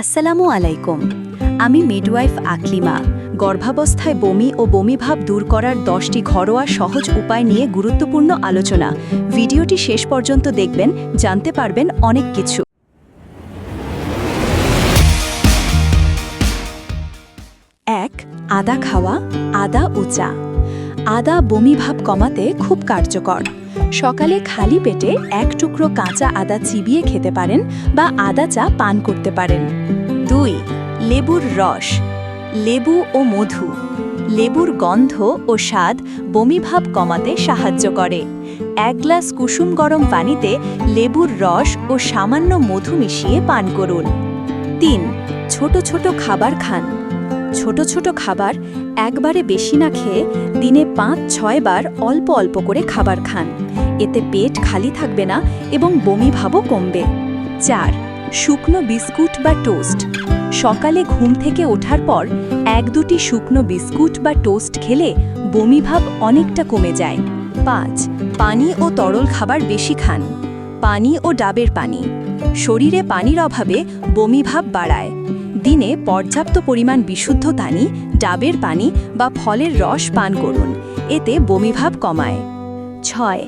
আসসালামু আলাইকুম। আমি মিডওয়াইফ আকলিমা। গর্ভাবস্থায় বমি ও বমিভাব দূর করার 10টি ঘরোয়া সহজ উপায় নিয়ে গুরুত্বপূর্ণ আলোচনা। ভিডিওটি শেষ পর্যন্ত দেখবেন, জানতে পারবেন অনেক কিছু। 1. আদা খাওয়া, আদা ও চা। আদা বমিভাব কমাতে খুব কার্যকর। সকালে খালি পেটে 1 টুকরো কাঁচা আদা চিবিয়ে খেতে পারেন বা আদা চা পান করতে পারেন। 2. লেবুর রস, লেবু ও মধু। লেবুর গন্ধ ও স্বাদ বমিভাব কমাতে সাহায্য করে। 1 গ্লাস কুসুম গরম পানিতে লেবুর রস ও সামান্য মধু মিশিয়ে পান করুন। 3. ছোট ছোট খাবার খান। ছোট ছোট খাবার একবারে বেশি না খেয়ে দিনে 5-6 বার অল্প অল্প করে খাবার খান। এতে পেট খালি থাকবে না এবং বমিভাবও কমবে। 4. শুকনো বিস্কুট বা টোস্ট। সকালে ঘুম থেকে ওঠার পর 1-2টি শুকনো বিস্কুট বা টোস্ট খেলে বমিভাব অনেকটা কমে যায়। 5. পানি ও তরল খাবার বেশি খান। পানি ও ডাবের পানি। শরীরে পানির অভাবে বমিভাব বাড়ায়। দিনে পর্যাপ্ত পরিমাণ বিশুদ্ধ পানি, ডাবের পানি বা ফলের রস পান করুন। এতে বমিভাব কমায়। 6.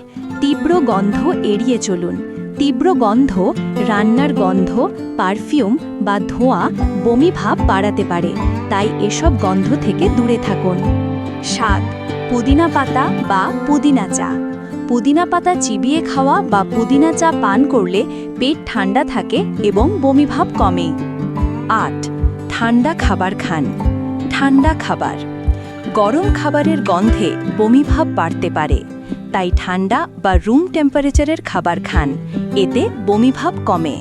তীব্র গন্ধ এড়িয়ে চলুন। তীব্র গন্ধ, রান্নার গন্ধ, পারফিউম বা ধোঁয়া বমিভাব বাড়াতে পারে, তাই এসব গন্ধ থেকে দূরে থাকুন। 7. পুদিনা পাতা বা পুদিনা চা। পুদিনা পাতা চিবিয়ে খাওয়া বা পুদিনা চা পান করলে পেট ঠান্ডা থাকে এবং বমিভাব কমে। 8. ঠান্ডা খাবার খান। ঠান্ডা খাবার, গরম খাবারের গন্ধে বমিভাব বাড়তে পারে, তাই ঠান্ডা বা রুম টেম্পারেচারের খাবার খান। এতে বমিভাব কমে।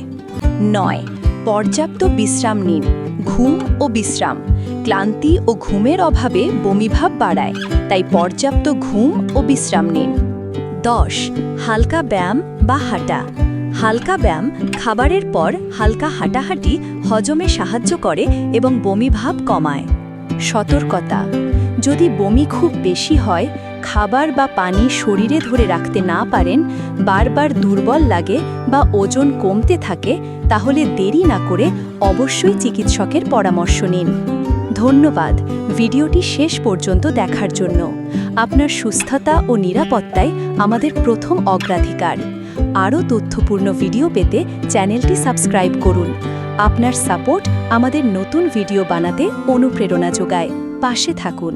9. পর্যাপ্ত বিশ্রাম নিন। ঘুম ও বিশ্রাম, ক্লান্তি ও ঘুমের অভাবে বমিভাব বাড়ায়, তাই পর্যাপ্ত ঘুম ও বিশ্রাম নিন। 10. হালকা ব্যায়াম বা হাঁটা। হালকা ব্যায়াম খাবারের পর হালকা হাঁটাহাঁটি হজমে সাহায্য করে এবং বমিভাব কমায়। সতর্কতা: যদি বমি খুব বেশি হয়, খাবার বা পানি শরীরে ধরে রাখতে না পারেন, বারবার দুর্বল লাগে বা ওজন কমতে থাকে, তাহলে দেরি না করে অবশ্যই চিকিৎসকের পরামর্শ নিন। ধন্যবাদ ভিডিওটি শেষ পর্যন্ত দেখার জন্য। আপনার সুস্থতা ও নিরাপত্তাই আমাদের প্রথম অগ্রাধিকার। আরও তথ্যপূর্ণ ভিডিও পেতে চ্যানেলটি সাবস্ক্রাইব করুন। আপনার সাপোর্ট আমাদের নতুন ভিডিও বানাতে অনুপ্রেরণা যোগায়। পাশে থাকুন।